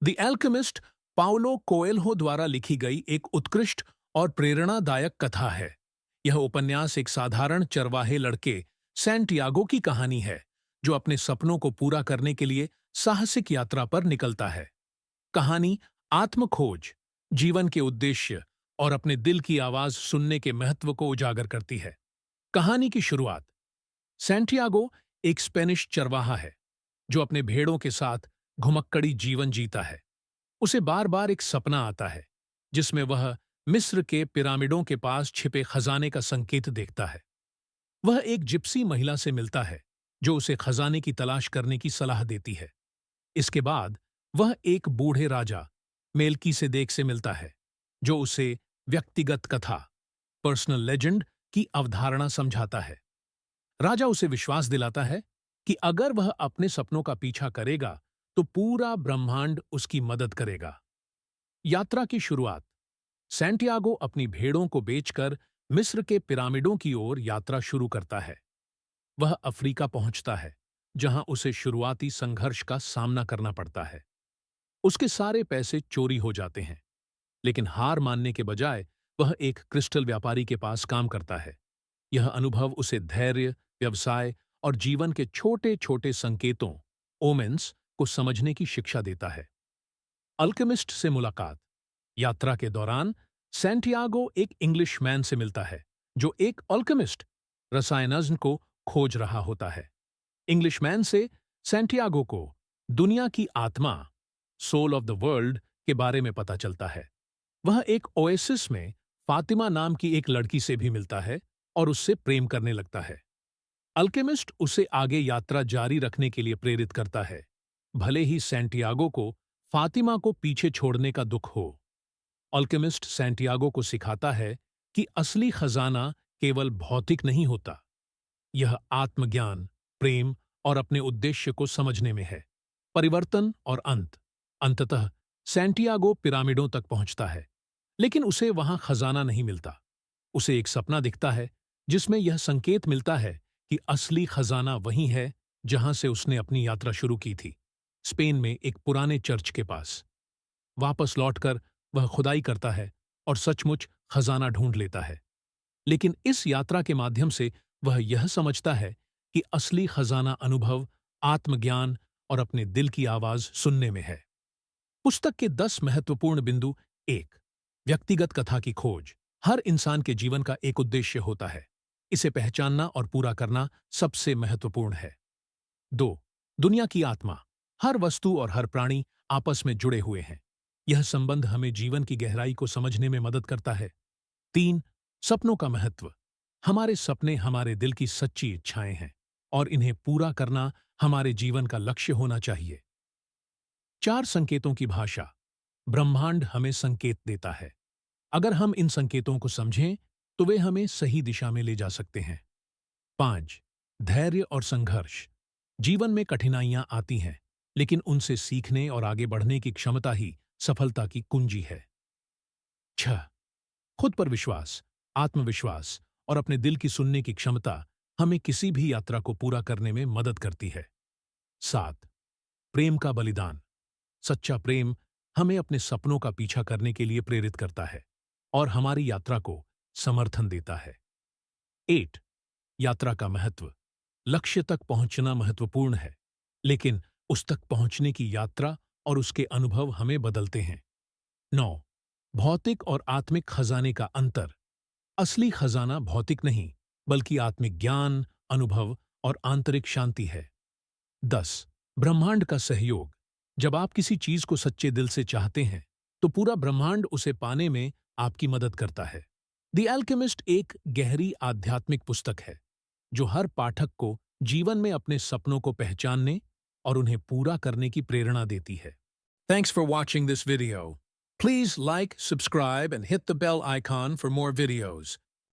The alchemist Paulo Coelho द्वारा लिखी गई एक उत्कृष्ट और प्रेरणादायक कथा है। यह उपन्यास एक साधारण चरवाहे लड़के सैंटियागो की कहानी है, जो अपने सपनों को पूरा करने के लिए साहसिक यात्रा पर निकलता है। कहानी आत्मखोज, जीवन के उद्देश्य और अपने दिल की आवाज सुनने के महत्व को उजागर करती है। कहानी की शुरुआत। सैंटियागो एक स्पेनिश चरवाहा है, जो अपने भेड़ों के साथ घुमक्कड़ी जीवन जीता है। उसे बार बार एक सपना आता है, जिसमें वह मिस्र के पिरामिडों के पास छिपे खजाने का संकेत देखता है। वह एक जिप्सी महिला से मिलता है, जो उसे खजाने की तलाश करने की सलाह देती है। इसके बाद वह एक बूढ़े राजा मेल्कीसेदेक से मिलता है, जो उसे व्यक्तिगत कथा पर्सनल लेजेंड की अवधारणा समझाता है। राजा उसे विश्वास दिलाता है कि अगर वह अपने सपनों का पीछा करेगा तो पूरा ब्रह्मांड उसकी मदद करेगा। यात्रा की शुरुआत। सैंटियागो अपनी भेड़ों को बेचकर मिस्र के पिरामिडों की ओर यात्रा शुरू करता है। वह अफ्रीका पहुंचता है, जहां उसे शुरुआती संघर्ष का सामना करना पड़ता है। उसके सारे पैसे चोरी हो जाते हैं, लेकिन हार मानने के बजाय वह एक क्रिस्टल व्यापारी के पास काम करता है। यह अनुभव उसे धैर्य, व्यवसाय और जीवन के छोटे छोटे संकेतों ओमेन्स को समझने की शिक्षा देता है। अल्केमिस्ट से मुलाकात। यात्रा के दौरान सैंटियागो एक इंग्लिशमैन से मिलता है, जो एक अल्केमिस्ट रसायनज्ञ को खोज रहा होता है। इंग्लिशमैन से सैंटियागो को दुनिया की आत्मा सोल ऑफ द वर्ल्ड के बारे में पता चलता है। वह एक ओएसिस में फातिमा नाम की एक लड़की से भी मिलता है और उससे प्रेम करने लगता है। अल्केमिस्ट उसे आगे यात्रा जारी रखने के लिए प्रेरित करता है, भले ही सैंटियागो को फातिमा को पीछे छोड़ने का दुख हो। अल्केमिस्ट सैंटियागो को सिखाता है कि असली खजाना केवल भौतिक नहीं होता, यह आत्मज्ञान, प्रेम और अपने उद्देश्य को समझने में है। परिवर्तन और अंत। अंततः सैंटियागो पिरामिडों तक पहुंचता है, लेकिन उसे वहां खजाना नहीं मिलता। उसे एक सपना दिखता है, जिसमें यह संकेत मिलता है कि असली खजाना वही है जहां से उसने अपनी यात्रा शुरू की थी, स्पेन में एक पुराने चर्च के पास। वापस लौटकर वह खुदाई करता है और सचमुच खजाना ढूंढ लेता है। लेकिन इस यात्रा के माध्यम से वह यह समझता है कि असली खजाना अनुभव, आत्मज्ञान और अपने दिल की आवाज सुनने में है। पुस्तक के 10 महत्वपूर्ण बिंदु। 1. व्यक्तिगत कथा की खोज। हर इंसान के जीवन का एक उद्देश्य होता है। इसे पहचानना और पूरा करना सबसे महत्वपूर्ण है। 2. दुनिया की आत्मा। हर वस्तु और हर प्राणी आपस में जुड़े हुए हैं। यह संबंध हमें जीवन की गहराई को समझने में मदद करता है। 3. सपनों का महत्व। हमारे सपने हमारे दिल की सच्ची इच्छाएं हैं, और इन्हें पूरा करना हमारे जीवन का लक्ष्य होना चाहिए। 4. संकेतों की भाषा। ब्रह्मांड हमें संकेत देता है। अगर हम इन संकेतों को समझें, तो वे हमें सही दिशा में ले जा सकते हैं। 5. धैर्य और संघर्ष। जीवन में कठिनाइयां आती हैं, लेकिन उनसे सीखने और आगे बढ़ने की क्षमता ही सफलता की कुंजी है। 6. खुद पर विश्वास, आत्मविश्वास और अपने दिल की सुनने की क्षमता हमें किसी भी यात्रा को पूरा करने में मदद करती है। 7. प्रेम का बलिदान। सच्चा प्रेम हमें अपने सपनों का पीछा करने के लिए प्रेरित करता है और हमारी यात्रा को समर्थन देता है। 8. यात्रा का महत्व। लक्ष्य तक पहुंचना महत्वपूर्ण है, लेकिन उस तक पहुंचने की यात्रा और उसके अनुभव हमें बदलते हैं। 9. भौतिक और आत्मिक खजाने का अंतर। असली खजाना भौतिक नहीं, बल्कि आत्मिक ज्ञान, अनुभव और आंतरिक शांति है। 10. ब्रह्मांड का सहयोग। जब आप किसी चीज को सच्चे दिल से चाहते हैं, तो पूरा ब्रह्मांड उसे पाने में आपकी मदद करता है। द एल्केमिस्ट एक गहरी आध्यात्मिक पुस्तक है, जो हर पाठक को जीवन में अपने सपनों को पहचानने और उन्हें पूरा करने की प्रेरणा देती है। Thanks for watching this video. Please like, subscribe, and hit the bell icon for more videos.